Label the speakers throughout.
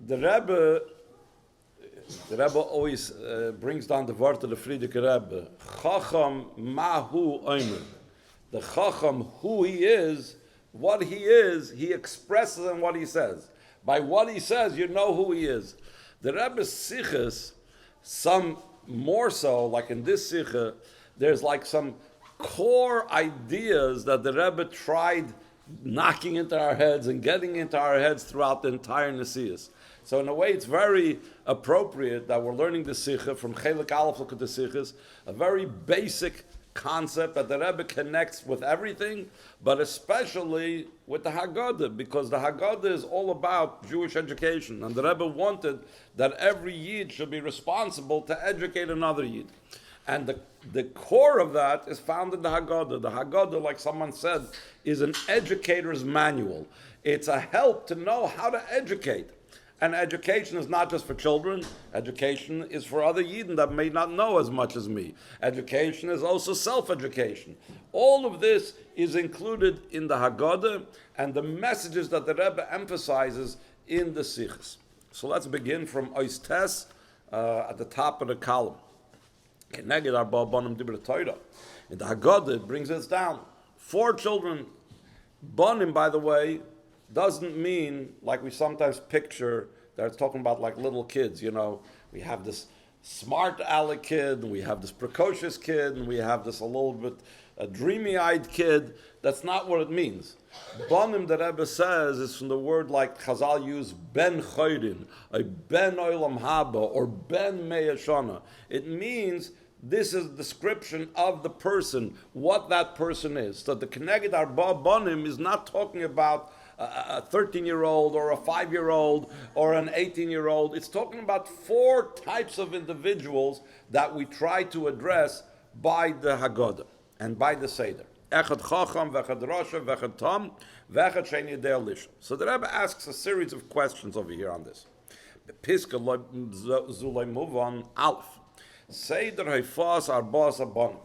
Speaker 1: The Rebbe always brings down the word of the Frierdiker Rebbe. Chochom mahu oimer. The Chochom, who he is, what he is, he expresses in what he says. By what he says, you know who he is. The Rebbe's sichas, some more so, like in this sicha, there's like some core ideas that the Rebbe tried knocking into our heads and getting into our heads throughout the entire Nesius. So in a way, it's very appropriate that we're learning the Sikha from Chelik Aleph Lekut Sichas, a very basic concept that the Rebbe connects with everything, but especially with the Haggadah, because the Haggadah is all about Jewish education, and the Rebbe wanted that every Yid should be responsible to educate another Yid. And the core of that is found in the Haggadah. The Haggadah, like someone said, is an educator's manual. It's a help to know how to educate. And education is not just for children. Education is for other Yidden that may not know as much as me. Education is also self-education. All of this is included in the Haggadah and the messages that the Rebbe emphasizes in the Sichos. So let's begin from Ois Tes at the top of the column. In the Haggadah, it brings us down. 4 children. Bonim, by the way, doesn't mean like we sometimes picture that it's talking about like little kids, you know. We have this smart aleck kid, and we have this precocious kid, and we have this a little bit dreamy-eyed kid. That's not what it means. Bonim, the Rebbe says, is from the word like Chazal use ben choydin, a ben olam haba, or ben meyashana. It means this is a description of the person, what that person is. So the Keneged Arba Bonim is not talking about a 13-year-old or a 5-year-old or an 18-year-old. It's talking about 4 types of individuals that we try to address by the Haggadah and by the Seder. Echad Chochom, Echad Rasha, Echad Tom, Echad Sheni Yedei Lisha. So the Rebbe asks a series of questions over here on this. Piska Zulay move on Aleph. Seder Haifas Arbas Abon.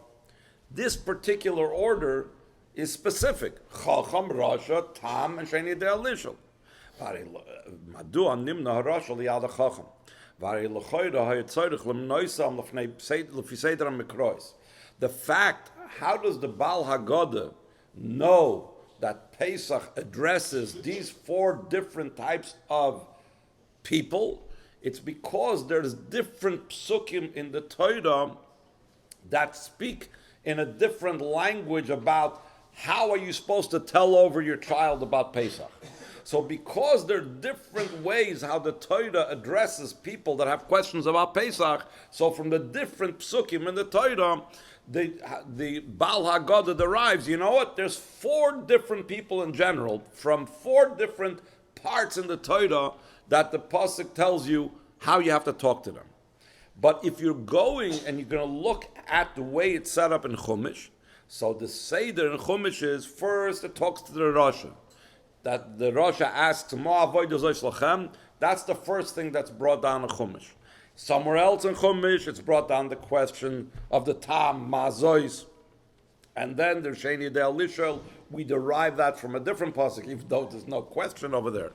Speaker 1: This particular order is specific. Chochom, Rasha, Tam, and Sheni Yedei Lisha. Madua Nimna Rasha Liyad Chochom. The fact, how does the Baal Haggadah know that Pesach addresses these 4 different types of people? It's because there's different psukim in the Torah that speak in a different language about how are you supposed to tell over your child about Pesach. So because there are different ways how the Torah addresses people that have questions about Pesach, so from the different psukim in the Torah, the Baal Haggadah derives, you know what, there's 4 different people in general, from 4 different parts in the Torah that the Pasuk tells you how you have to talk to them. But if you're going and you're going to look at the way it's set up in Chumash, so the Seder in Chumash is first it talks to the Rasha. That the Rasha asks, that's the first thing that's brought down in Chumash. Somewhere else in Chumash, it's brought down the question of the Tam, Mazois. And then the Sheni Yedei Lishel, we derive that from a different pasuk, even though there's no question over there.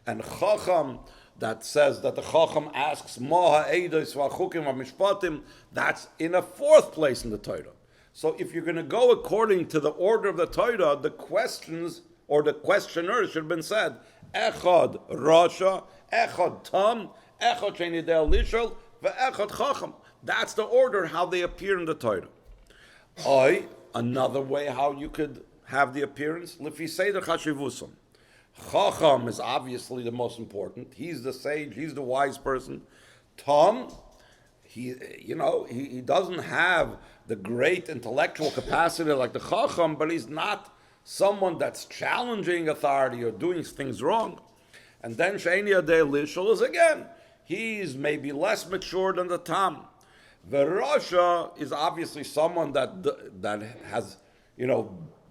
Speaker 1: And Chocham, that says that the Chocham asks, Moha Eidos Vachukim Mishpatim, that's in a 4th place in the Torah. So if you're going to go according to the order of the Torah, the questions or the questioners should have been said, Echad Rasha, Echad Tam, Echad Sheni Yedei Lishel, Ve'echad Chocham. That's the order how they appear in the Torah. Another way how you could have the appearance, Lefi Seder Chashivusam. Chocham is obviously the most important. He's the sage, he's the wise person. Tom, he doesn't have the great intellectual capacity like the Chocham, but he's not someone that's challenging authority or doing things wrong. And then Sheni Yedei Lishel is again, he's maybe less mature than the Tam. The Rasha is obviously someone that has,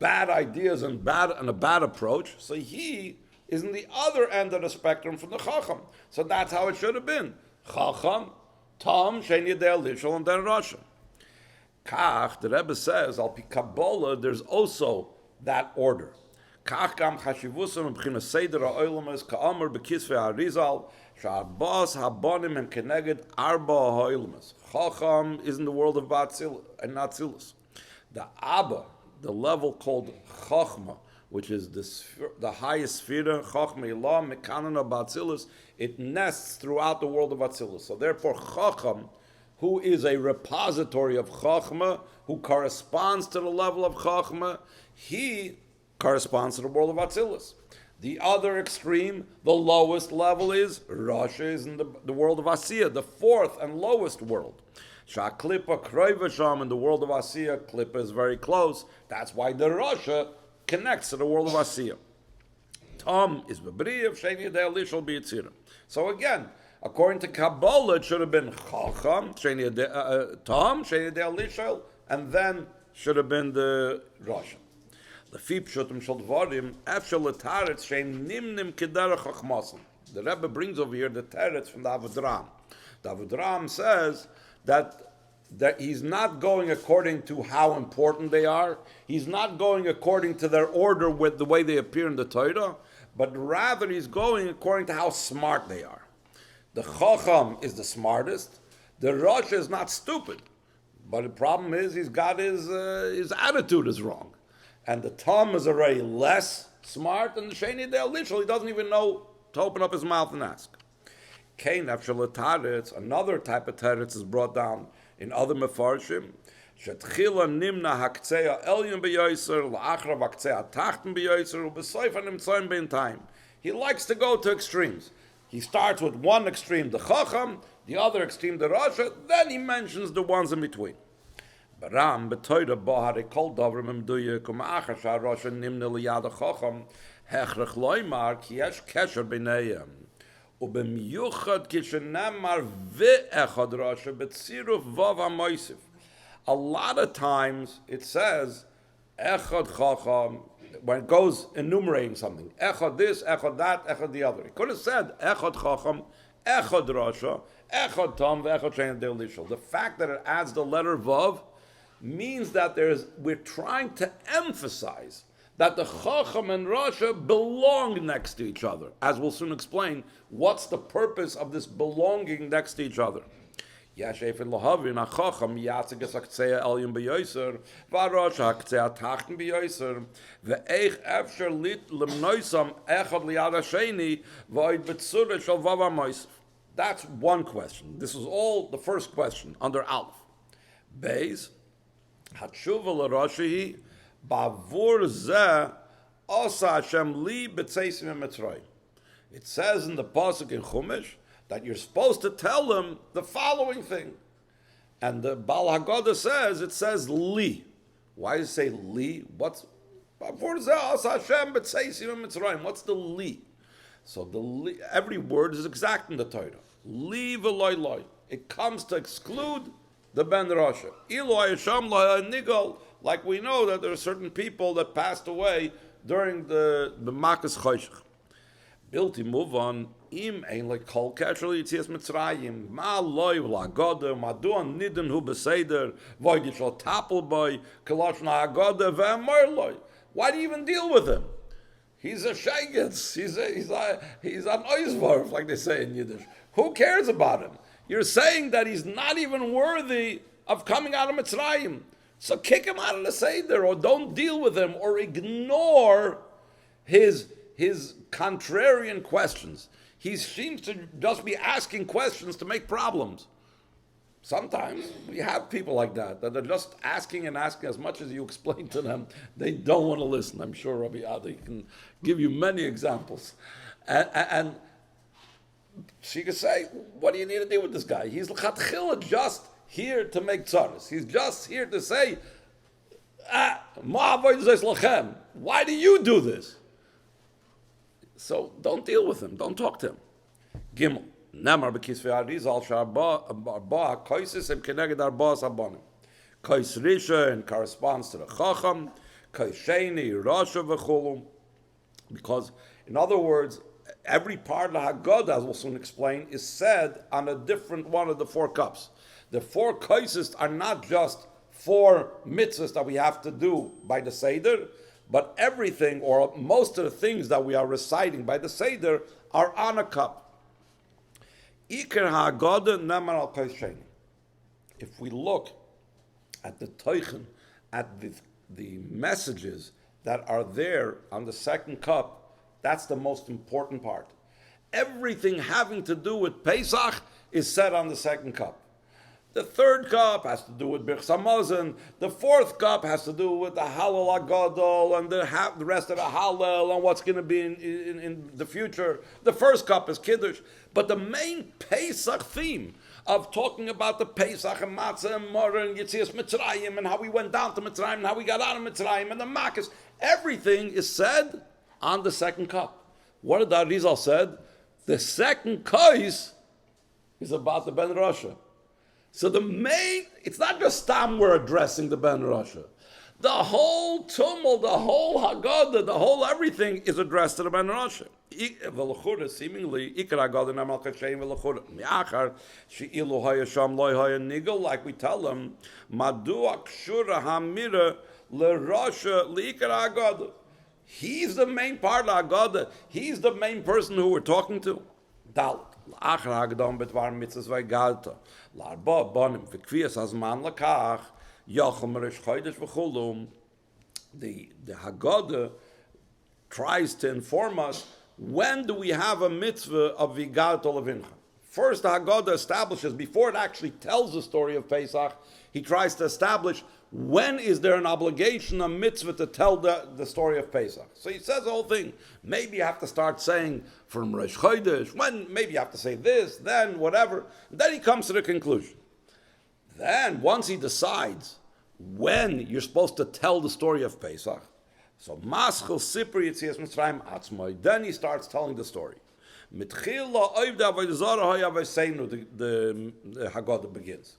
Speaker 1: bad ideas and a bad approach. So he is in the other end of the spectrum from the Chacham. So that's how it should have been. Chacham, Tam, Sheni Yedei Lishel, and then Rasha. Kach, the Rebbe says, Al Pi Kabbalah, there's also that order. כך גם חשיבוסם מבחינת סדר העולמות כאמר בכספי האריזל שהארבעת הבונים הם כנגד ארבע העולמות. Chocham is in the world of Batzil and Atzilus. The Abba, the level called Chochma, which is the highest sphere, Chochma Ilah, Mekanana Batzilus, it nests throughout the world of Atzilus. So therefore Chocham, who is a repository of Chochma, who corresponds to the level of Chochma, he corresponds to the world of Atzilus. The other extreme, the lowest level is Rasha is in the world of Asiya, the fourth and lowest world. Sha'klippa kroivasham in the world of Asiya, Klippa is very close. That's why the Rasha connects to the world of Asiya. Tom is Bebriyev, Sheni Yedei Lishol B'Yitzira. So again, according to Kabbalah, it should have been Chocham, Tom, Sheni Yedei Lishol, and then should have been the Rasha. The Rebbe brings over here the teretz from the Avodram. The Avodram says that he's not going according to how important they are. He's not going according to their order with the way they appear in the Torah, but rather he's going according to how smart they are. The Chocham is the smartest. The Rasha is not stupid, but the problem is he's got his attitude is wrong. And the Tom is already less smart, and the Sheni Del literally doesn't even know to open up his mouth and ask. Kain afshal taretz, another type of teretz is brought down in other mefarshim. Shetchila nimna haktzea elyon beyoser, la'achrav haktzea tachten beyoser, u'besoif anim tzoyim bein time. He likes to go to extremes. He starts with one extreme, the Chocham, the other extreme, the Rasha, then he mentions the ones in between. Baram betoyda bahare kol davrim emduye kuma'achar sha'arosha nimna liyad ha'chocham hechrech loymar ki yesh kesher b'neihem ubemyuchad kishenamar ve'echad rasha betziruf vav ha'moisif. A lot of times it says echad chocham when it goes enumerating something. Echad this, echad that, echad the other. It could have said echad chocham, echad rasha, echad tam, ve'echad shein del lishol. The fact that it adds the letter vav means that we're trying to emphasize that the Chocham and Rasha belong next to each other. As we'll soon explain, what's the purpose of this belonging next to each other? Yashefin lahavin ha'Chocham yatzigas haktzea elyon beyoser v'arasha haktzea tachten beyoser ve'eich efsher lit lemnoisam echad liyad hasheni v'oid betzura shel vav ha'moisef. That's one question. This is all the first question under Aleph. Beis Hatshuva l'Rashihi ba'avur zeh osa Hashem li b'tzeisim emetzrayim. It says in the pasuk in Chumash that you're supposed to tell them the following thing, and the Baal Haggadah says it says li. Why does it say li? What's ba'avur zeh osa Hashem b'tzeisim emetzrayim? What's the li? So the li, every word is exact in the Torah. Li v'loy loy. It comes to exclude the Ben Rasha. Like we know that there are certain people that passed away during the Makas Choshech. Bilti move on. Im ein like kol kasher yitzias Mitzrayim. Ma loy v'lagoda. Ma duan nidin hu beseder. Void yishol tapel boy. Kalosh na agoda ve'amar loy. Why do you even deal with him? He's a shaygetz. He's an oizvarf, like they say in Yiddish. Who cares about him? You're saying that he's not even worthy of coming out of Mitzrayim. So kick him out of the Seder, or don't deal with him, or ignore his contrarian questions. He seems to just be asking questions to make problems. Sometimes we have people like that are just asking and asking as much as you explain to them. They don't want to listen. I'm sure Rabbi Adi can give you many examples. And she could say, what do you need to deal with this guy? He's l'chatchila just here to make tzaras. He's just here to say, why do you do this? So don't deal with him. Don't talk to him. Gimel. Nemar b'kisvei arizal sh'arba koisis em keneged arba sabonim. Kois risha and corresponds to the chacham. Kois sheni rasha v'chulu. Because, in other words, every part of the Haggadah, as we'll soon explain, is said on a different one of the four cups. The four koises are not just four mitzvahs that we have to do by the Seder. but everything or most of the things that we are reciting by the Seder are on a cup. Iker ha'agoda neman al koshein. If we look at the toichen, at the messages that are there on the second cup, that's the most important part. Everything having to do with Pesach is said on the second cup. The third cup has to do with Birchas Hamazon. The fourth cup has to do with the Halal HaGadol and the rest of the Halal and what's going to be in the future. The first cup is Kiddush. But the main Pesach theme of talking about the Pesach and Matzah and Maror and Yetzias Mitzrayim and how we went down to Mitzrayim and how we got out of Mitzrayim and the Makkos, everything is said on the second cup. What did the Arizal said? The second kais is about the Ben Rasha. So it's not just Stam we're addressing the Ben Rasha. The whole tumult, the whole Haggadah, the whole everything is addressed to the Ben Rasha. Seemingly, like we tell them, he's the main part of Haggadah. He's the main person who we're talking to. Dal. The Haggadah tries to inform us, when do we have a mitzvah of Vigat Olavincha? First, the Haggadah establishes, before it actually tells the story of Pesach, he tries to establish when is there an obligation, a mitzvah, to tell the story of Pesach. So he says the whole thing. Maybe you have to start saying from Rosh Chodesh, when, maybe you have to say this, then, whatever. And then he comes to the conclusion. Then, once he decides when you're supposed to tell the story of Pesach, so Maschel Sipur Yetzias Mitzrayim Atzmoi, then he starts telling the story. The Haggadah begins.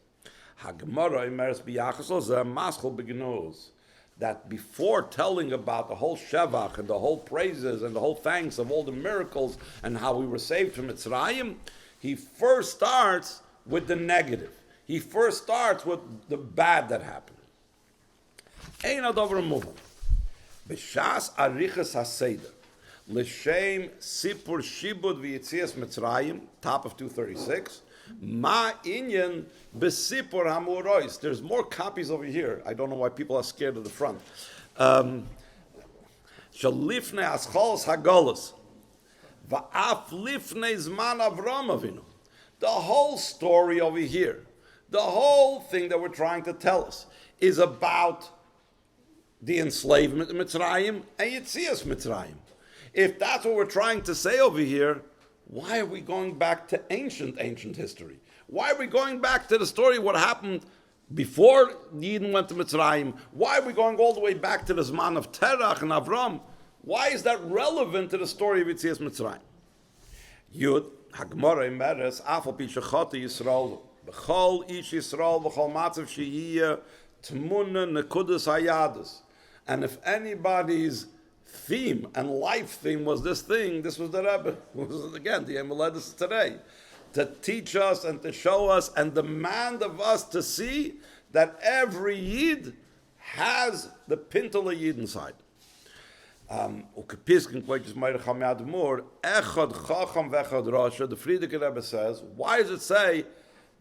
Speaker 1: That before telling about the whole Shevach and the whole praises and the whole thanks of all the miracles and how we were saved from Mitzrayim, he first starts with the negative. He first starts with the bad that happened. Ein adover muhu. B'shas arichas haseder. L'shem sipur shibud v'yitzias Mitzrayim, top of 236. Ma inyan besipur hamurois. There's more copies over here. I don't know why people are scared of the front. Shalifne ascholos hagolos. Va'af lifne zman Avram Avinu. The whole story over here, the whole thing that we're trying to tell us, is about the enslavement of Mitzrayim and Yetzias Mitzrayim. If that's what we're trying to say over here, why are we going back to ancient history? Why are we going back to the story of what happened before Yidden went to Mitzrayim? Why are we going all the way back to the Zman of Terach and Avram? Why is that relevant to the story of Yetzias Mitzrayim? Yud, Hagmara Meres, Afal Pi Shechoti Yisrael, B'chol Ish Yisrael, B'chol Matzav Sheyiyah, Tmuna Nekudas Hayadus. And if anybody's theme and life theme was this thing, this was the Rebbe. This is again the invalid today, to teach us and to show us and demand of us to see that every Yid has the pintel of Yid inside. Echad Chochom v'Echad Rasha. The Frierdiker Rebbe says, why does it say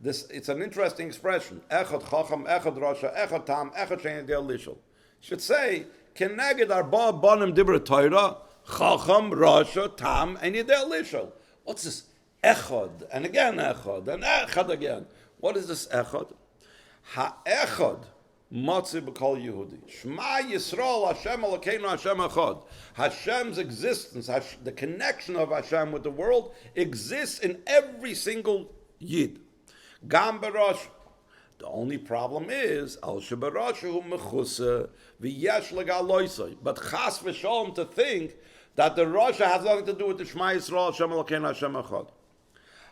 Speaker 1: this? It's an interesting expression. Echad Chochom, Echad Rasha, Echad Tam, Echad Shein Yedei Lishol. Should say Keneged Arba Bonim Dibra Torah, Chochom, Rasha, Tam, and Yedei Lishol. What's this? Echad, and again Echad, and Echad again. What is this Echad? Ha-Echad Matzi b'kol Yehudi. Shema Yisrael Hashem Elokeinu Hashem Echad. Hashem's existence, the connection of Hashem with the world, exists in every single Yid. Gam b'Rosh. The only problem is al shebarashu mechusa v'yesh legaloisai. But chas v'sholom to think that the Rasha has nothing to do with the Shema Yisrael Hashem Elokeinu Hashem Echad.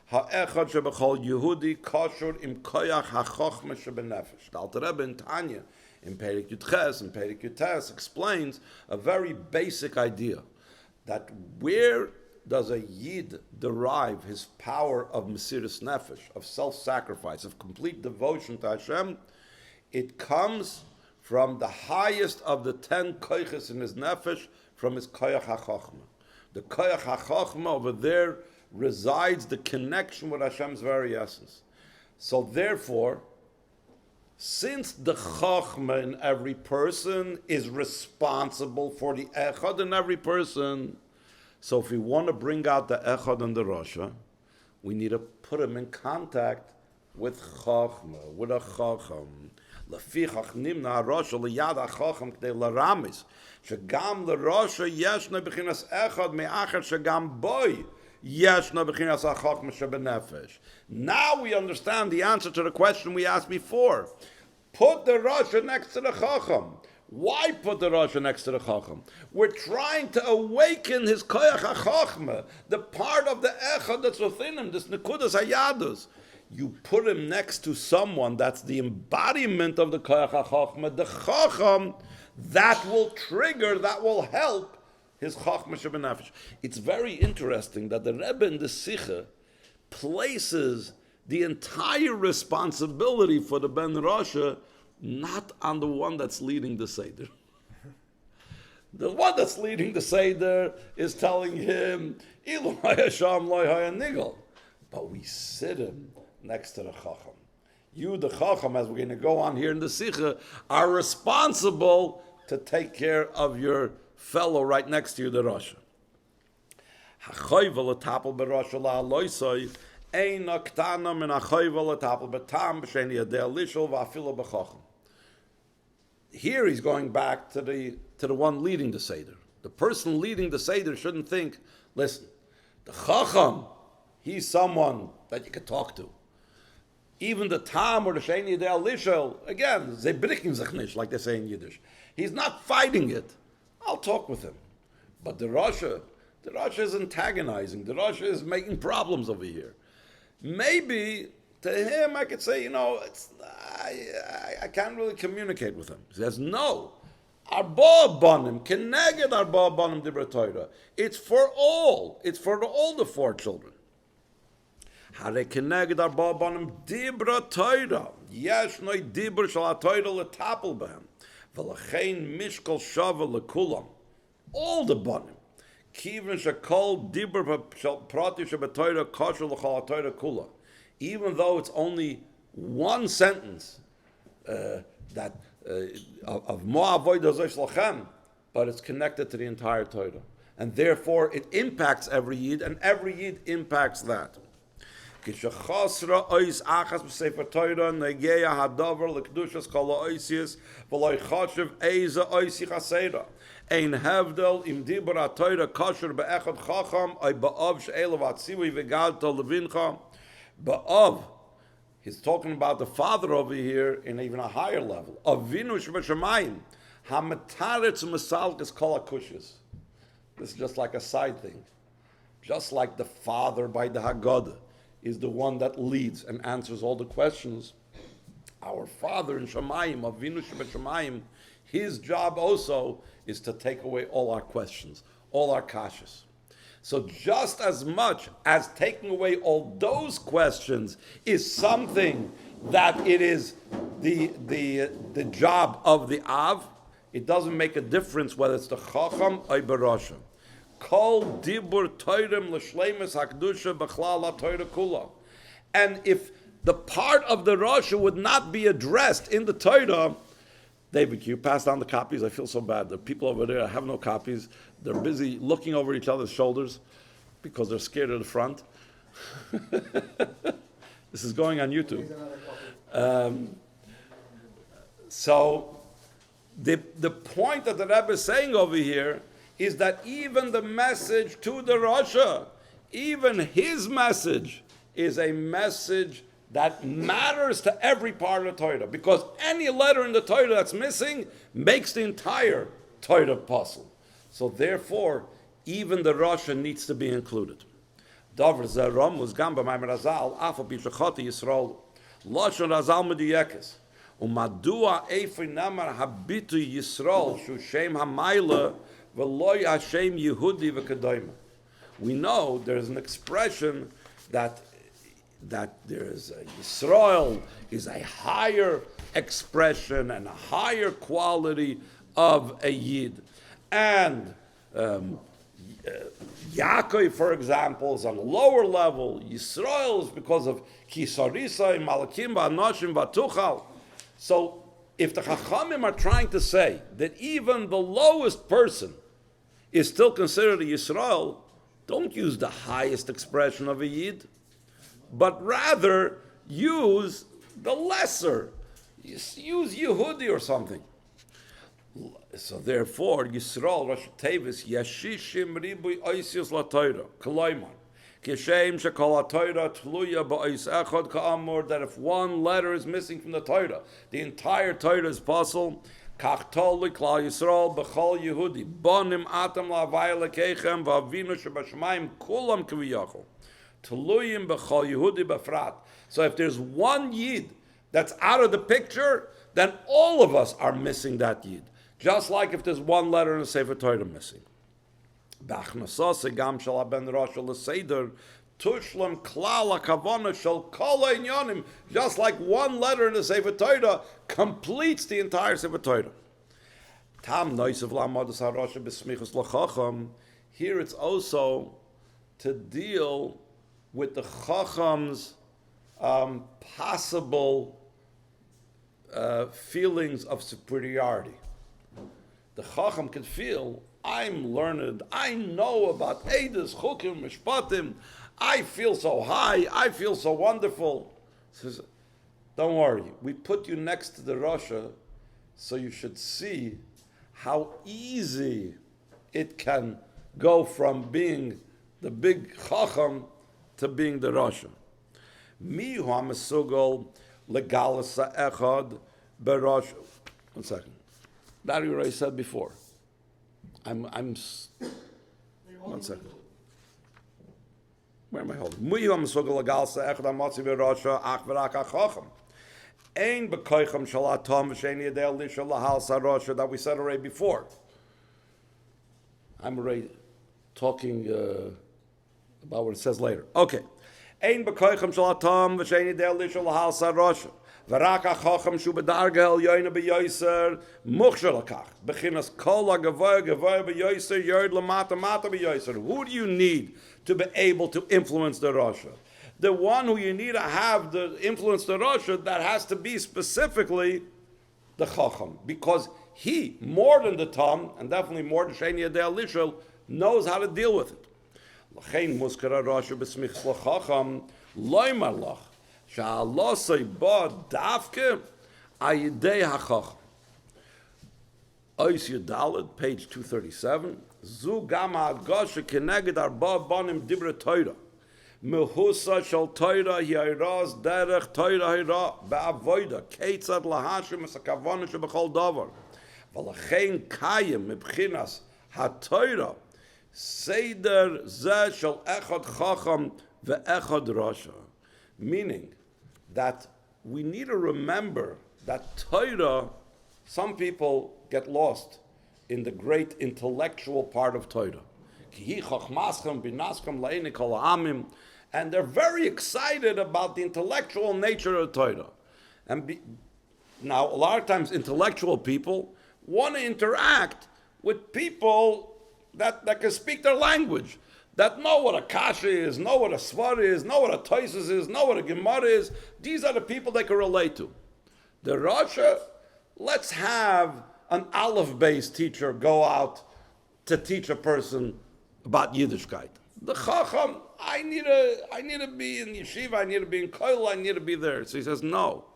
Speaker 1: Ha'echad shebechol Yehudi kashur im koyach ha'chochma shebenefesh. The Alter Rebbe in Tanya, in Perek Yudches and Perek Yutes, explains a very basic idea, that where does a Yid derive his power of Mesiras Nefesh, of self-sacrifice, of complete devotion to Hashem? It comes from the highest of the 10 koiches in his nefesh, from his koyach ha-chochma. The koyach ha-chochma over there resides the connection with Hashem's very essence. So therefore, since the Chochma in every person is responsible for the Echad in every person, so if we want to bring out the Echad and the Rasha, we need to put him in contact with Chochma, with a Chocham. Lefichach nimna Rasha liyad ha-Chocham k'dei l'ramis, shegam l'Rasha yeshna b'chinas Echad me'achar shegam boi yeshna b'chinas ha-Chochma shebenefesh. Now we understand the answer to the question we asked before. Put the Rasha next to the Chocham. Why put the Rasha next to the Chocham? We're trying to awaken his Koyach HaChochma, the part of the Echad that's within him, this Nekudas Hayadus. You put him next to someone that's the embodiment of the Koyach HaChochma, the Chocham, that will trigger, that will help his Chochma Shebenefesh. It's very interesting that the Rebbe in the Sikha places the entire responsibility for the Ben Rasha not on the one that's leading the Seder. The one that's leading the Seder is telling him, but we sit him next to the Chacham. You, the Chacham, as we're going to go on here in the Sikha, are responsible to take care of your fellow right next to you, the Rasha. Here he's going back to the one leading the Seder. The person leading the Seder shouldn't think, listen, the Chacham, he's someone that you could talk to. Even the Tam or the Sheni Yedei Lishel, again, ze bricken sich nicht, like they say in Yiddish. He's not fighting it. I'll talk with him. But the Rasha is antagonizing. The Rasha is making problems over here. Maybe to him I could say, I can't really communicate with him. He says, no. Arba banim, keneged arba banim dibra Torah. It's for all. It's for all the 4 children. Hare keneged arba banim dibra Torah. Yesh noi dibra shal Torah letapel behem. V'lachein mishkol shava lekulam. All the banim. Even though it's only one sentence of but it's connected to the entire Torah. And therefore it impacts every Yid, and every Yid impacts that. Ein Hevdel im Dibra Torah Kosher be'Echad Chacham ay ba'av she'elav atzivi v'gadta levincha ba'av. He's talking about the father over here in even a higher level. Avinu shebashamayim hamataretz u'mesalkes kol hakushis. This is just like a side thing. Just like the father by the Haggadah is the one that leads and answers all the questions. Our father in Shamayim, Avinu shebashamayim, his job also is to take away all our questions, all our kashas. So just as much as taking away all those questions is something that it is the job of the Av, it doesn't make a difference whether it's the Chacham or Barasha. Kol dibur toirem l'shleimus hakdusha b'chlal ha'toira kula. And if the part of the Rasha would not be addressed in the Torah, David, can you pass down the copies? I feel so bad. The people over there have no copies. They're busy looking over each other's shoulders because they're scared of the front. This is going on YouTube. So the point that the Rebbe is saying over here is that even the message to the Rasha, even his message is a message that matters to every part of the Torah, because any letter in the Torah that's missing makes the entire Torah puzzle. So therefore, even the Rasha needs to be included. Davar zeram was gamba ma'im razal afa b'shachati Yisrael lashon razal mediyekes umadua eifri namar habitu Yisrael shu shem hamayla v'loy Hashem Yehudi v'kadayma. We know there's an expression that that there's Yisrael is a higher expression and a higher quality of a Yid. And Yaakov, for example, is on a lower level. Yisrael is because of Kisarisa, Malakim, Anoshim, Vatuchal. So if the Chachamim are trying to say that even the lowest person is still considered a Yisrael, don't use the highest expression of a Yid, but rather use the lesser. Use Yehudi or something. So therefore, Yisrael, Rosh Tevis, Yashishim Ribui Oisius La Torah, Kaloimar, Kishem Shekol HaTorah Tluya Ba'is Echad Ka'amur, that if one letter is missing from the Torah, the entire Torah is puzzled. Kach Toli Klal Yisrael B'chol Yehudi, Bonim Atam La'avai Lekechem V'avinu Shebashmaim Kulam Kiviyachol, Tluyim B'chol Yehudi B'frat. So if there's one Yid that's out of the picture, then all of us are missing that Yid. Just like if there's one letter in the Sefer Torah missing. Just like one letter in the Sefer Torah completes the entire Sefer Torah. Here it's also to deal with the Chacham's possible feelings of superiority. The Chacham can feel, I'm learned, I know about Eidos, Chukim, Mishpatim, I feel so high, I feel so wonderful. He says, don't worry, we put you next to the Rasha so you should see how easy it can go from being the big Chacham to being the Rasha. Mi hu ha-mesugol legalis ha'echad b'Rasha. 1 second. That you already said before. I'm 1 second. Where am I holding? Mu hu ha-mesugol legalis ha'echad ha'matzi b'Rasha ach v'rak ha'chacham. Ein b'koicham shel atom v'shein yedei elisha lahal sa'Rasha, that we said already before. I'm already talking about what it says later. Okay. Ein b'koicham shel atom v'shein yedei elisha lahal sa'Rasha. V'rak ha'chacham shu b'darga el yoyna b'yoyser muchshel hakach. B'chinas kol ha'gavoy b'yoyser yord l'mata mata b'yoyser. Who do you need to be able to influence the Rasha? The one who you need to have the influence the Rasha, that has to be specifically the Chacham. Because he, more than the Tam, and definitely more than Shein Yedei Elisha, knows how to deal with it. L'chein muskara Rasha b'smichs l'chacham loymar lach. Sha'alosei ba davke ayidei hachacham. Ois Yudalad, page 237. Zu gam ha'adgasha keneged arba banim dibre Torah. Mehusa shal Torah hi'ayraz derech Torah ha'ira ba'avoida keitzad lahashim esakavana shebechol davar. V'lachein kayim mebchinas ha'Torah seder zeh shal echad chacham ve'echad rasha. Meaning that we need to remember that Torah, some people get lost in the great intellectual part of Torah. And they're very excited about the intellectual nature of Torah. Now, a lot of times intellectual people want to interact with people that can speak their language, that know what a kasha is, know what a svar is, know what a toises is, know what a gemara is. These are the people they can relate to. The Rasha, let's have an aleph-based teacher go out to teach a person about Yiddishkeit. The Chacham, I need to be in yeshiva, I need to be in koil, I need to be there. So he says, no.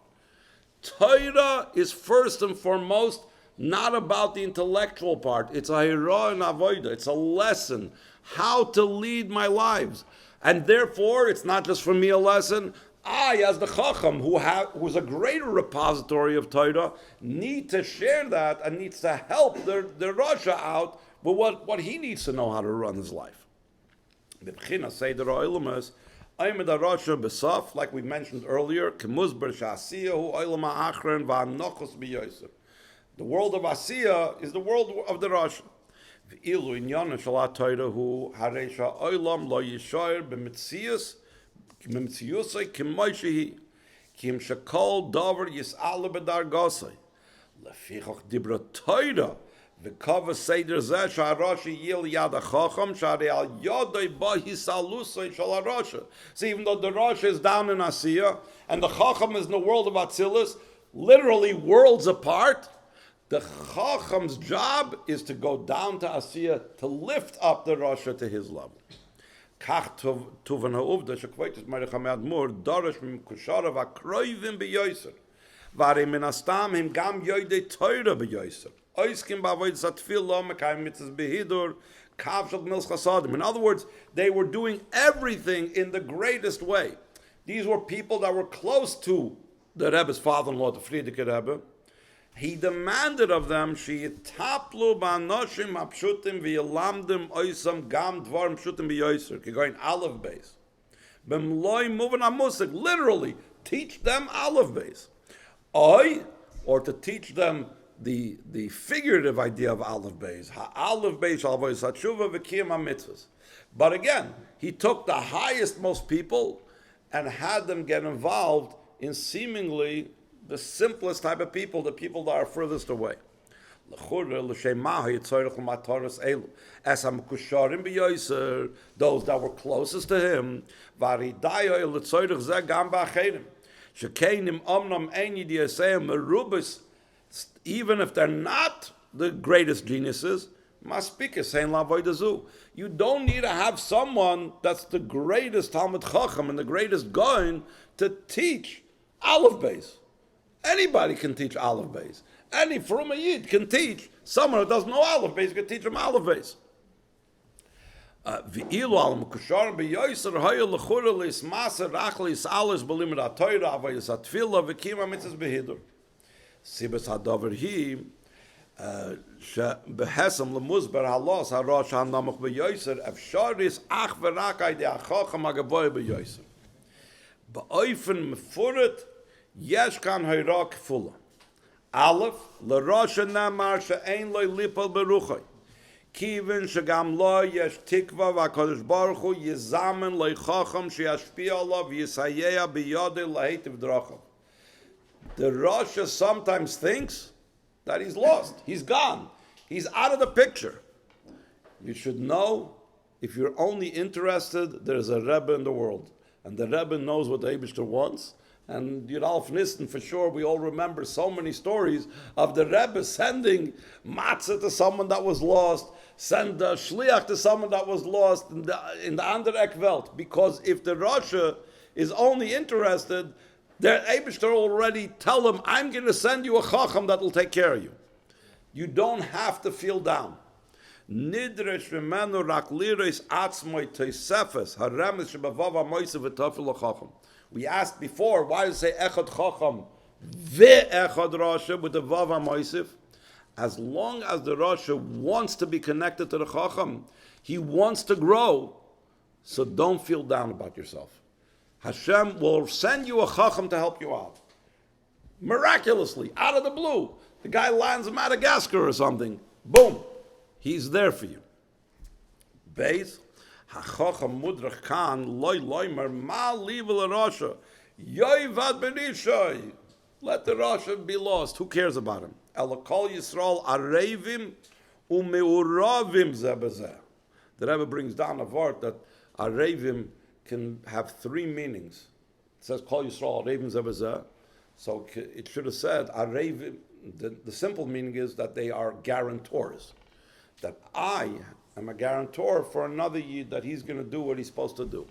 Speaker 1: Torah is first and foremost not about the intellectual part. It's a hira and avoida. It's a lesson how to lead my lives. And therefore, it's not just for me a lesson. I, as the Chacham, who's a greater repository of Torah, need to share that and needs to help the Rasha out with what he needs to know how to run his life. Like we mentioned earlier, the world of Asiya is the world of the Rasha. Kimimtziyusay kimoishihi. Kim shekol dover yis'ala b'dargosay. Lefichach dibra Torah. V'kava seder zeh sha'arashi yil yad ha'chocham sha'arei al yodai ba hisalusay shal ha'rasha. See, even though the Rasha is down in Asiya, and the Chocham is in the world of Atzilus, literally worlds apart, the Chocham's job is to go down to Asiya to lift up the Rasha to his level. Kach tuvan ha'uvda shekvaitis Marichamei Admur darash mim kushara v'akroivim b'yoyser v'arei min astam him gam yoydei Torah b'yoyser oiskim b'avodas hatfilah mekayim mitzvahs behidur kav shel gmilas chasadim. In other words, they were doing everything in the greatest way. These were people that were close to the Rebbe's father-in-law, the Frierdiker Rebbe. He demanded of them, "Sheyitaplu ba'anoshim hapshutim v'yilamdim oisam gam dvarim pshutim b'yoyser." Going Aleph base. B'mloi muvan hamusik. Literally, teach them Aleph base. Or to teach them the figurative idea of Aleph base. Aleph base alvos hatshuva v'kiyam hamitzvos. But again, he took the highest most people and had them get involved in seemingly the simplest type of people, the people that are furthest away. Those that were closest to him, even if they're not the greatest geniuses, you don't need to have someone that's the greatest Talmud Chacham and the greatest Gaon to teach Aleph base. Anybody can teach Aleph base. Any Frum Yid can teach. Someone who doesn't know Aleph base can teach him Aleph base. V'ilu al mekushar b'yoyser haya l'chura l'ismaser rachli s'alis b'limud ha'toyra avayis ha'tfila v'kima mitzvahs behidur. Sibas ha'davar hi שבהסם למוסבר הלוס הראש הנמוך ביוסר אפשריס אך ורק על ידי החוכם הגבוה ביוסר. באופן מפורט יש כאן היראה כפולה. א', לראש נאמר שאין לו ליפול ברוחו. כיוון שגם לו יש תקווה והקדוש ברוך הוא יזמן לו חוכם שישפיע עליו ויסייע בידו להיטיב דרכיו. The Rasha sometimes thinks that he's lost. He's gone. He's out of the picture. You should know, if you're only interested, there's a Rebbe in the world. And the Rebbe knows what the Eibishter wants. And Yudalf Nisten, for sure, we all remember so many stories of the Rebbe sending matzah to someone that was lost, send a shliach to someone that was lost in the Anderek Welt. Because if the Rasha is only interested, the Eibishter already tell him, I'm going to send you a Chacham that will take care of you. You don't have to feel down. Nidresh v'menu rak liris atzmoi teisefes haremes shebavav ha'moise v'tafil ha'chacham. We asked before, why does it say Echad Chacham ve'Echad Rasha with the Vav ha'moisif? As long as the Rasha wants to be connected to the Chacham, he wants to grow, so don't feel down about yourself. Hashem will send you a Chacham to help you out. Miraculously, out of the blue. The guy lands in Madagascar or something. Boom. He's there for you. Beis, HaChacham mudrach kan, loy loymer, ma livel Rasha, yoivad benishay. Let the Rasha be lost. Who cares about him? Elakol Yisrael arevim umeuravim zebezeh. The Rebbe brings down a word that arevim can have three meanings. It says, Kol Yisrael arevim zebezeh. So it should have said, arevim. The simple meaning is that they are guarantors. That I am a guarantor for another Yid that he's going to do what he's supposed to do.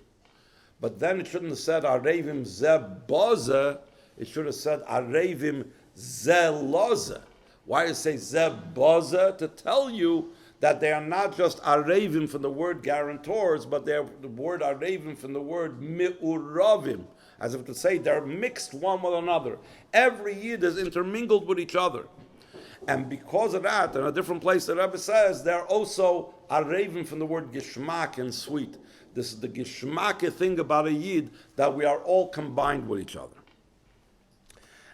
Speaker 1: But then it shouldn't have said, arevim zebozeh. It should have said, arevim zelozeh. Why does it say zebozeh? To tell you that they are not just arevim from the word guarantors, but they're the word arevim from the word mi'uravim, as if to say they're mixed one with another. Every Yid is intermingled with each other. And because of that, in a different place the Rebbe says, they're also arevim from the word gishmak and sweet. This is the gishmak thing about a Yid, that we are all combined with each other.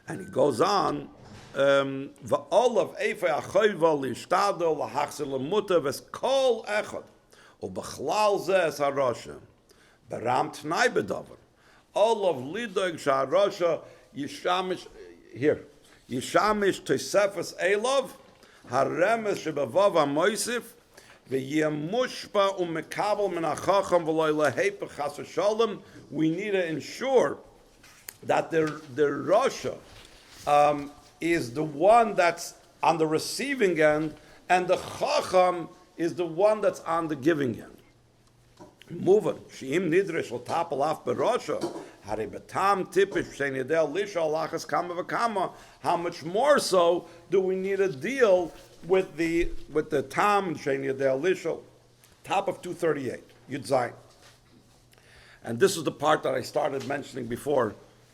Speaker 1: And he goes on, V'olav eifei achoyva lishtado lahachzir lemuta v'skol echad ubechlal zeh es harasha beram tnai bedavar all of lidoig sha'arosha yishamish here. Yishamish tosefes elov haremes shebavav hamoisif v'yemushpa umekabel min hachacham v'lo lehepech chas v'shalom. We need to ensure that the Rasha is the one that's on the receiving end, and the Chacham is the one that's on the giving end. Move on. She'im nidresh l'tapel af berasha, hari betam tipish shein yedel lisha alachas kama v'kama. How much more so do we need to deal with the tam shein yedel lisha? Top of 238, Yud Zayin. And this is the part that I started mentioning before,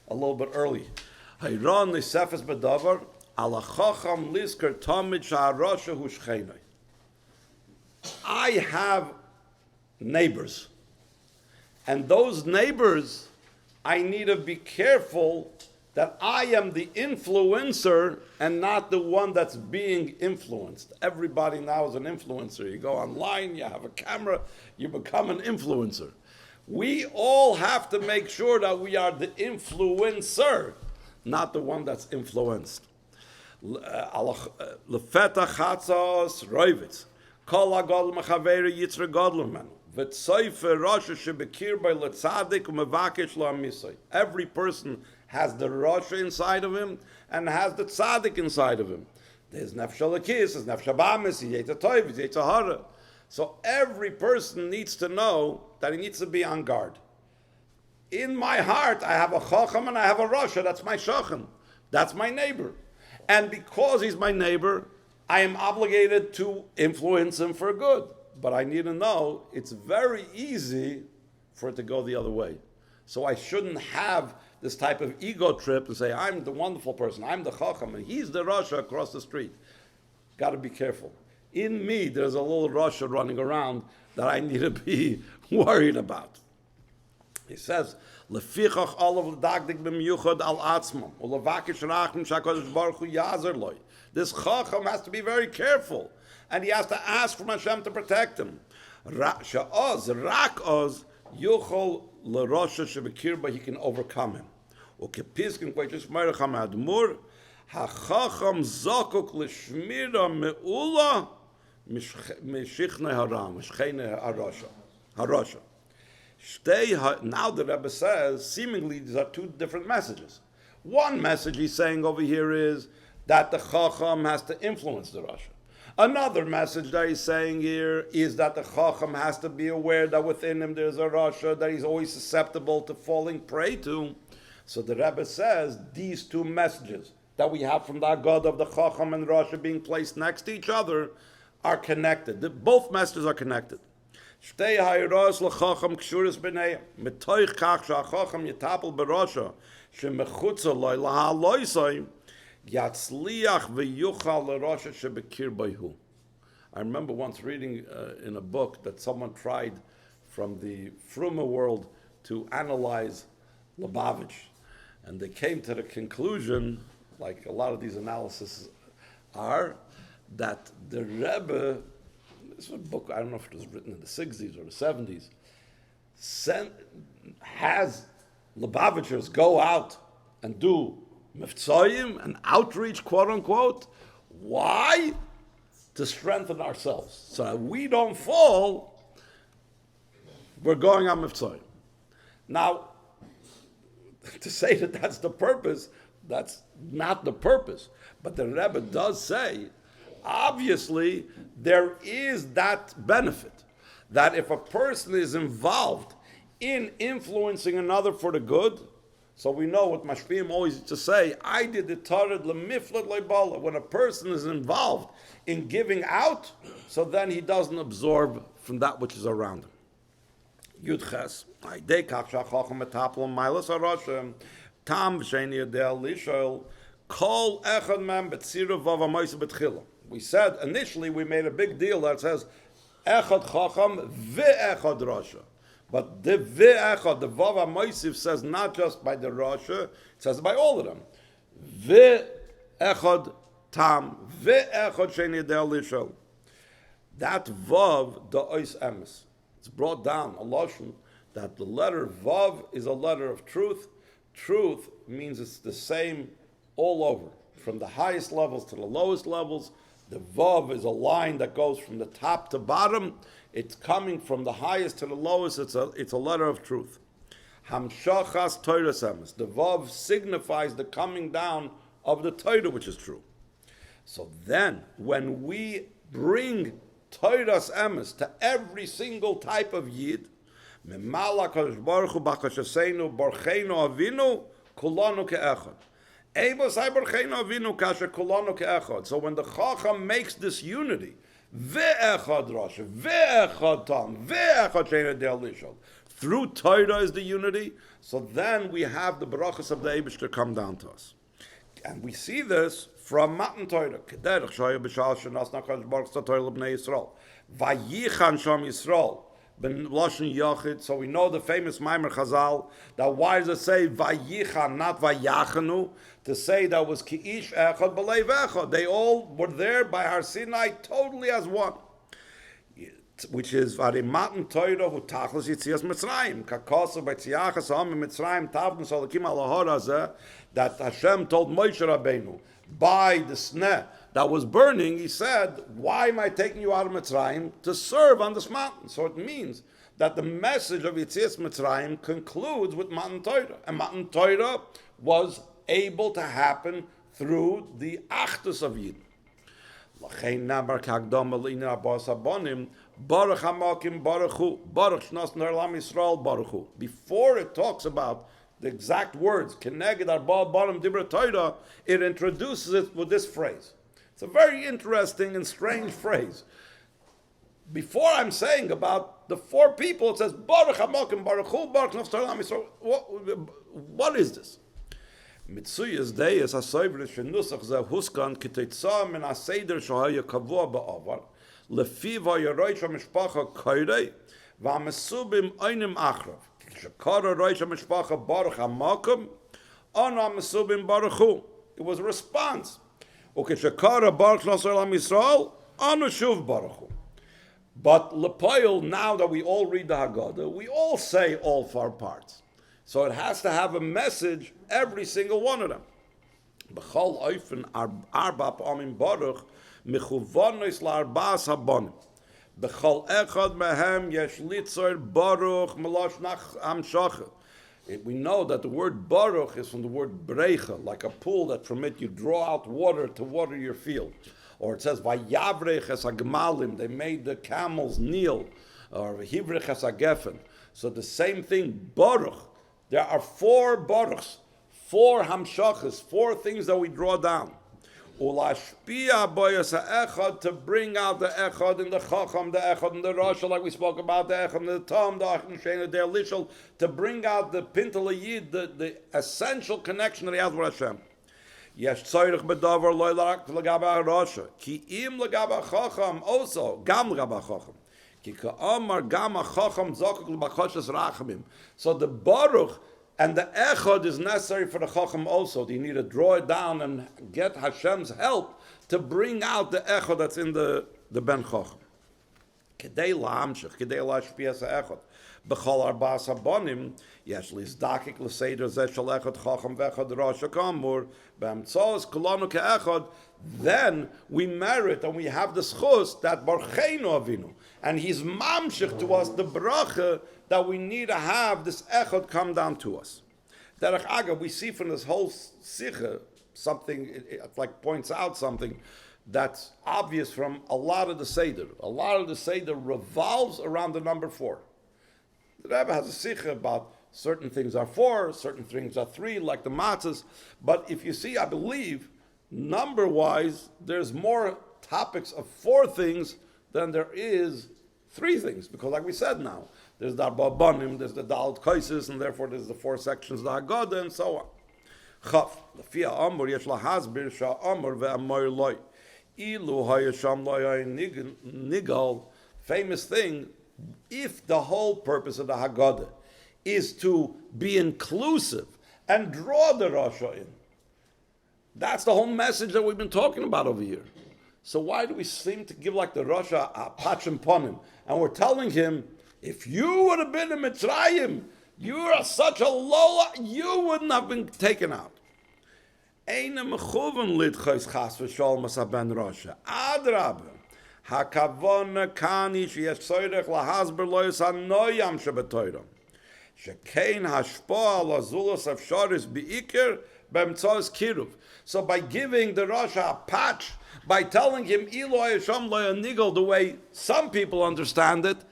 Speaker 1: a little bit early. Hayron nisefes bedavar ala chacham lisker tamid sha'arasha hu shcheinai. I have neighbors, and those neighbors, I need to be careful that I am the influencer and not the one that's being influenced. Everybody now is an influencer. You go online, you have a camera, you become an influencer. We all have to make sure that we are the influencer, not the one that's influenced. Lefeta chatzos roivitz. Kol hagadol mechaveri yitzre gadol menu. V'tzayfe rasha shebekir by letzadik umevakesh lo amisay. Every person has the rasha inside of him and has the tzadik inside of him. There's nefesh alakis, there's nefesh abamis, yetza toiv, yetza hara. So every person needs to know that he needs to be on guard. In my heart, I have a Chochom and I have a Rasha. That's my Shochem. That's my neighbor. And because he's my neighbor, I am obligated to influence him for good. But I need to know it's very easy for it to go the other way. So I shouldn't have this type of ego trip and say, I'm the wonderful person, I'm the Chochom, and he's the Rasha across the street. Got to be careful. In me, there's a little Rasha running around that I need to be worried about. He says, "Lefichach olav l'dagdik b'miyuchad al atzmam u'levakish rachim shakadosh baruch hu yazer loy." This chacham has to be very careful, and he has to ask from Hashem to protect him. Sha'oz rak oz yuchol l'rosha shebekirba, he can overcome him. U'kepiskin k'vaytish meirach hamadmur hachacham zakuk l'shmira me'ula mishichne haram mishchene harasha. Now the Rebbe says, seemingly these are two different messages. One message he's saying over here is that the Chacham has to influence the Rasha. Another message that he's saying here is that the Chacham has to be aware that within him there's a Rasha that he's always susceptible to falling prey to. So the Rebbe says these two messages that we have from the God of the Chocham and Rasha being placed next to each other are connected. Both messages are connected. Shtei hayros l'chacham kshuris b'nei metoich kach sha'chacham yitapel b'rosha shemechutza loy lahaloisay yatzliach v'yuchal l'rosha shebekir b'hu. I remember once reading in a book that someone tried from the Fruma world to analyze Lubavitch, and they came to the conclusion, like a lot of these analyses are, that the Rebbe, this is a book, I don't know if it was written in the 60s or the 70s, has Lubavitchers go out and do miftzayim and outreach, quote unquote. Why? To strengthen ourselves. So that we don't fall, we're going on miftzayim. Now, to say that that's the purpose, that's not the purpose. But the Rebbe does say, obviously, there is that benefit that if a person is involved in influencing another for the good, so we know what Mashpiyim always used to say, I did the Torah lemiflat leibala. When a person is involved in giving out, so then he doesn't absorb from that which is around him. Yudches, Tam v'sheni yadel lishol kol echad mem betzira vav amoyse betchila. We said initially we made a big deal that says Echad Chocham ve'Echad Rasha. But the ve'Echad, the Vav HaMoisiv says not just by the Rasha, it says by all of them. Ve'Echad Tam, ve'Echad Sheni Yedel Lishol. That Vav, the Ois Emes, it's brought down, a Lashon, that the letter Vav is a letter of truth. Truth means it's the same all over, from the highest levels to the lowest levels. The Vav is a line that goes from the top to bottom. It's coming from the highest to the lowest. It's a letter of truth. Hamshachas Torah Semes. The Vav signifies the coming down of the Torah, which is true. So then, when we bring Torah's emes to every single type of Yid, Memala Kadosh Baruch Hu B'Chashaseinu Borcheinu Avinu Kulanu Ke'echad. So when the Chochma makes this unity, Echad Rasha, Echad Tam, Echad Sheina Del Lishol, through Torah is the unity, so then we have the brachas of the Eibush to come down to us. And we see this from Matan Torah. Kederech Shoya B'Shal Shenas Nakadosh Baruch Hu Torah L'Bnei Yisrael. Vayichan Sham Yisrael. Ben Lashon Yachid, so we know the famous Maimer Chazal, that why does it say Vayichan, not Vayachanu, to say that was Ki'ish Echad B'Leiv Echad. They all were there by Har Sinai totally as one. Which is Varimatan Torah who Tachlis Yitzias Mitzrayim, Kakosu B'Tziachas Ha'am Mitzrayim Tavn Salakim Al Hazeh, that Hashem told Moshe Rabbeinu, by the sneh that was burning, he said, why am I taking you out of Mitzrayim? To serve on this mountain. So it means that the message of Yitzias Mitzrayim concludes with Matan Torah. And Matan Torah was able to happen through the Achdus of Yidden. Before it talks about the exact words, Keneged Arba Banim Dibra Torah, it introduces it with this phrase. It's a very interesting and strange phrase. Before I'm saying about the four people, it says, Baruch HaMakim Baruch Hu, Baruch Nafs Torah Yisrael. What is this? Mitzuyas Deis HaSoivrish V'nusach Zeh Huskan K'teitza Min HaSeder Shohaya Kavua Ba'avar Lefiv HaYaroish HaMishpacha Koirei V'Hamesubim Einim Achrav Shekara Roish HaMishpacha Baruch HaMakim Ono HaMesubim Baruch Hu. It was a response. Ukeshekara Baruch Nafs Yisrael Ono Shuv Baruch Hu. But Lepoil, now that we all read the Haggadah, we all say all four parts. So it has to have a message, every single one of them. B'chol oifen arba pa'amim baruch mechuvonos la'arba'as habonim. B'chol echad mehem yesh litzor baruch melosh nach hamshacha. We know that the word baruch is from the word brecha, like a pool that from it you draw out water to water your field. Or it says vayavrech es hagmalim, they made the camels kneel, or hivrech es hagefen. So the same thing, baruch. There are four baruchs, four hamshachas, four things that we draw down. Ulashpia boyas ha'echad, to bring out the echad in the Chochom, the echad in the Rasha, like we spoke about, the echad in the Tom, the echad in the Lishol, to bring out the pintel yid, the essential connection that he has with Hashem. Yesh tzorich bedavar loy l'rak l'gaba Rasha, ki im l'gaba Chochom also, gam l'gaba Chochom. So the baruch and the echad is necessary for the Chochma also. You need to draw it down and get Hashem's help to bring out the echad that's in the ben Chochma. Kedei la'amshich, kedei la'ashpiyas ha'echad. B'chol arba'as habonim, yesh lizdakik l'seder zeh shel echad Chochma v'echad Rasha kamur, b'emtzos kolanu ke'echad. Then we merit and we have the schus that Barcheinu Avinu, and he's mamshich to us the bracha that we need to have this echad come down to us. Derech Agav, we see from this whole Sikha something, it like points out something that's obvious from a lot of the Seder. A lot of the Seder revolves around the number 4. The Rebbe has a Sikha about certain things are 4, certain things are 3, like the matzahs. But if you see, I believe, number-wise, there's more topics of 4 things than there is 3 things. Because like we said now, there's the Arba Banim, there's the Dalet Kaisis, and therefore there's the 4 sections, the Haggadah, and so on. Chaf, Lefia Amor, Yesh Lahasbir, Shah Amor, Ve'amor Loi. Ilu Hayasham Loi Nigal, famous thing, if the whole purpose of the Haggadah is to be inclusive and draw the Rasha in, that's the whole message that we've been talking about over here. So why do we seem to give like the Rasha a pachim ponim? And we're telling him, If you would have been in Mitzrayim, you are such a low, you wouldn't have been taken out. Eine mechuven lidchos chas v'sholem as ben Rasha. Adrabe. Hakavona kani sheyesh tzorech lahasber loyos hanoyam shebetoyram. Shekein hashpoa al azulos afsharis beikir b'mtzos kiruv. So by giving the Rasha a patch, by telling him Eloi Hashem lo yanigol, the way some people understand it,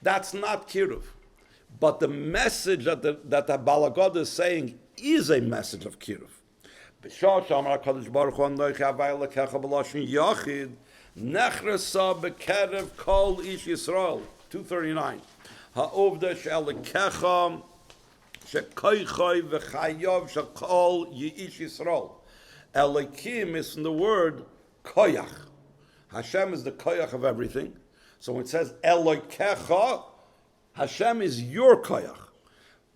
Speaker 1: that's not kiruv. But the message that the Balagod is saying is a message of kiruv. Chochom and Rasha nechrasa bekerev kol ish Yisrael. 239. Ha'ovda she'alekecha she'koichoi v'chayov she'kol yish Yisrael. Elokim is from the word koyach. Hashem is the koyach of everything. So when it says Elokecha, Hashem is your koyach.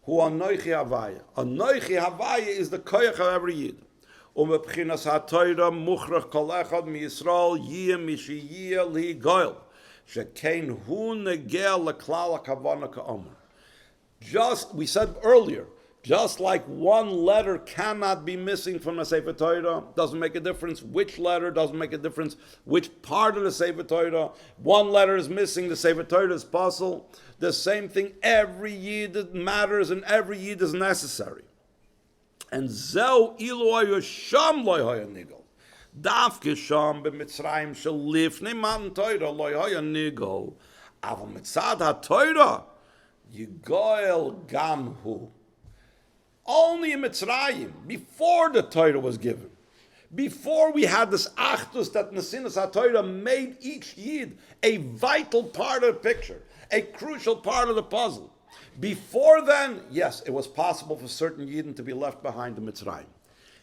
Speaker 1: Hu anoichi havaya. Anoichi havaya is the koyach of every yid. Umebchinas ha'toyra muchrach kol echad miYisrael yiyah mishiyiyah li goyl. Shekein hu negel leklal hakavana ka'omer. Just, we said earlier, just like one letter cannot be missing from the Sefer Torah, doesn't make a difference which letter, doesn't make a difference which part of the Sefer Torah. One letter is missing, the Sefer Torah is puzzle. The same thing, every yid matters and every yid is necessary. And zeu ilu sham loy hoya nigel. Davke sham b'mitzrayim shel lifnei matan Torah loy hoya nigel. Aval mitzad ha-Torah yigoel gam hu. Only in Mitzrayim, before the Torah was given, before we had this achdus that Nesinas HaTorah made each yid a vital part of the picture, a crucial part of the puzzle. Before then, yes, it was possible for certain yidden to be left behind in Mitzrayim.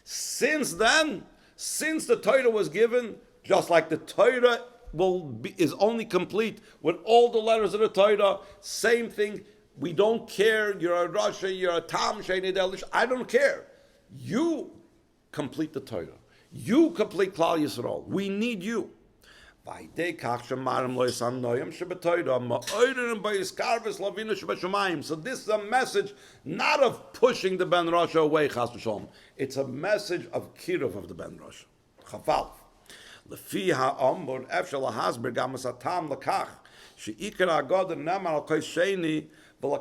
Speaker 1: Since then, since the Torah was given, just like the Torah is only complete with all the letters of the Torah, same thing. We don't care, you're a Rasha, you're a Tam, Sheini Delish, I don't care. You complete the Torah. You complete Klal Yisrael. We need you. So this is a message not of pushing the Ben Rasha away, Chas v'Shalom. It's a message of kiruv of the Ben Rasha. Chafal. Lefi ha'amur efshel ha'hasber gamas hatam lekach she'ikar ha'god nemar al koi sheini. We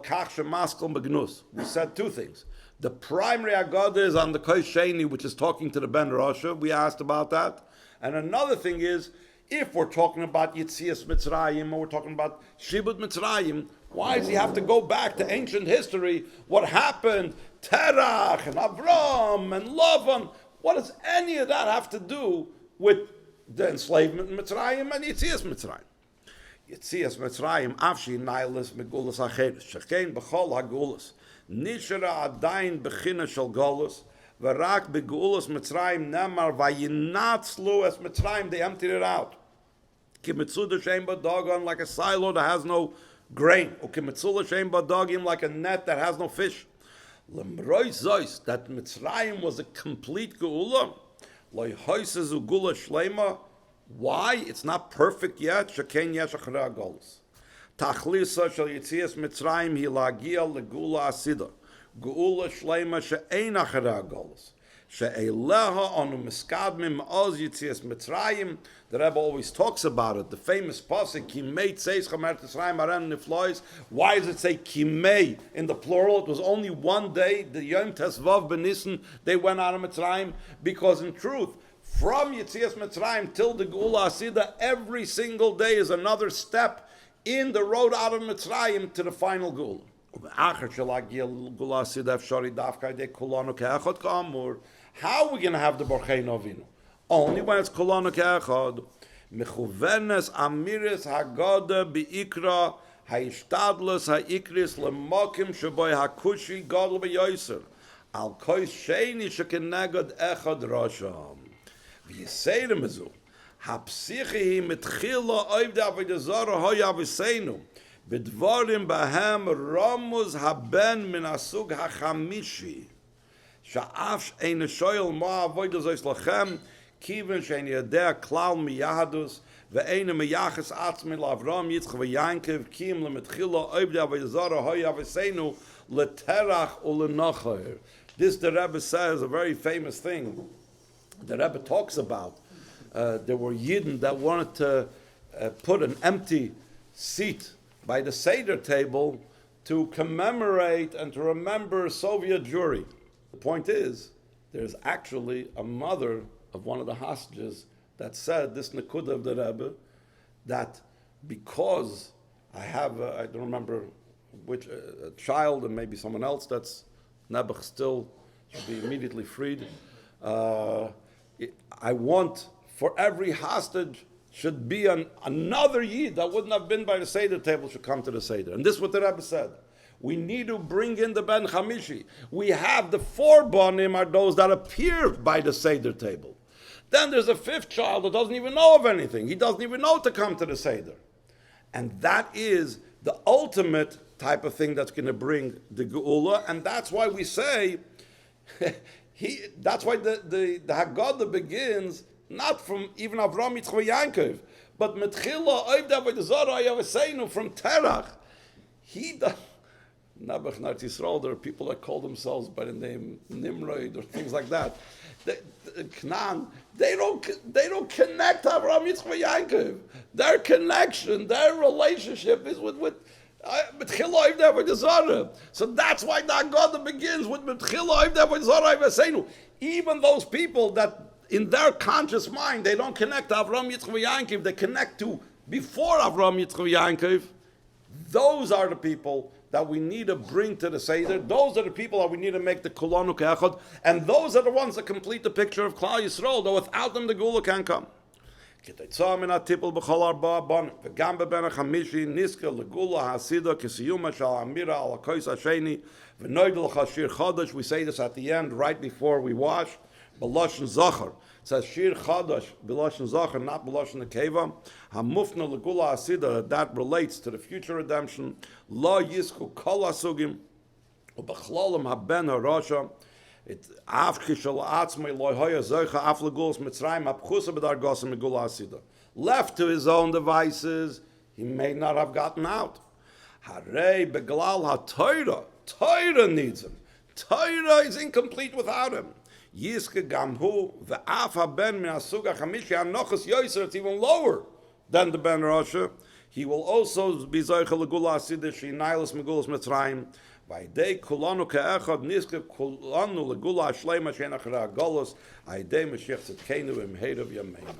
Speaker 1: said two things. The primary agada is on the Kosh Sheni, which is talking to the Ben Rasha. We asked about that. And another thing is, if we're talking about Yitzias Mitzrayim, or we're talking about Shibud Mitzrayim, why does he have to go back to ancient history? What happened? Terach and Avram and Lavan. What does any of that have to do with the enslavement in Mitzrayim and Yitzias Mitzrayim? Yitzias Mitzrayim afshi nailis megulas acheres shekein b'chol hagulas nishra adayin b'china shel golus v'rak begulas Mitzrayim nemar vayinatzlu es Mitzrayim, they emptied it out. Ki mitzuda shein b'dagon, like a silo that has no grain, or ki mitzula shein b'dagim, like a net that has no fish. Lemroi zois, that Mitzrayim was a complete geula, loy hoises ugula shleima. Why? It's not perfect yet. Shekein yesh achrei hagolus. Tachlisa shel Yitzias Mitzrayim hi lagia legula asida. Geula shleima she'ein achrei hagolus. She'eleha anu miskadmim oz Yitzias Mitzrayim. The Rebbe always talks about it. The famous pasuk, Kimei tzeis chamer Mitzrayim aren niflois. Why does it say Kimei in the plural? It was only one day, the Yom Tesvav Benissen, they went out of Mitzrayim. Because in truth, from Yitzias Mitzrayim till the Geula Asida, every single day is another step in the road out of Mitzrayim to the final Geula. How are we going to have the Borchein Avinu? Only when it's Kolanu Ke'echad. Mechuvenes amiris hagada bi'ikra ha'ishtadlus ha'ikris lemokim sheboy hakushi gadol b'yoyser al kois sheini shekenegad echad rasham. V'yiseirim ezu hapsichi mitchila oivde avidazara hoya v'seinu b'dvarim bahem ramuz haben min asug hachamishi sha'af ein shoyel ma avoidaz ois lachem Kiven shein yadeh klal miyahadus ve'ena miyachas atzmi l'Avram Yitzchak v'Yankiv kiyim lemetchila oibda v'yazara hoya v'seinu leterach u'lenachar. This the Rebbe says a very famous thing. The Rebbe talks about there were Yidden that wanted to put an empty seat by the Seder table to commemorate and to remember Soviet Jewry. The point is, there's actually a mother of one of the hostages that said this Nekuda of the Rebbe, that because I have, I don't remember which, a child and maybe someone else that's Nebuch still should be immediately freed. I want for every hostage should be another Yid that wouldn't have been by the Seder table should come to the Seder. And this is what the Rebbe said. We need to bring in the Ben Chamishi. We have the 4 Bonim are those that appear by the Seder table. Then there's a 5th child that doesn't even know of anything. He doesn't even know to come to the Seder. And that is the ultimate type of thing that's going to bring the Geula. And that's why we say, that's why the Haggadah begins not from even Avram Yitzchak Yankov, but Metchila Oivda V'Dazara Yavaseinu from Terach. He does. Nabuch Nart Yisrael, there are people that call themselves by the name Nimrod or things like that. Knan, they don't connect to Avram Yitzchak Yankov. Their connection, their relationship is with Metchila Oivda V'Dazara. So that's why the Haggadah begins with Metchila Oivda V'Dazara Yavaseinu. Even those people that in their conscious mind, they don't connect to Avram Yitzchak Yankov, they connect to before Avram Yitzchak Yankov. Those are the people that we need to bring to the Seder. Those are the people that we need to make the Kulanu Echad. And those are the ones that complete the picture of Klal Yisrael, though without them the Gula can't come. We say this at the end, right before we wash. B'lashon Zachar. It says Shir Chadash, B'lashon Zachar, not B'lashon Nekeva. Hamufna Legula Asida, that relates to the future redemption. La Yisku Kol Asugim, U'B'chlalim Haben HaRasha. It Afki Shal Atzmei Loi Hoya Zoicha Af Legulas Mitzrayim Apchusa B'Dargasa Megula Asida. Left to his own devices, he may not have gotten out. Harei Beglal HaTorah. Torah needs him. Torah is incomplete without him. Yiske Gamhu, the Afa Ben Minasuga Hamishi Anochas Yoiser, it's even lower than the Ben Rasha. He will also be Zoicha Legula Asidish, Nailas Megulas Mitzrayim. Vaidei Kulanu Ke'echad, Niske Kulanu Legula Shleima Shenachra Golos, Aidei Mashiach Tzidkenu Imhedav Yameinu.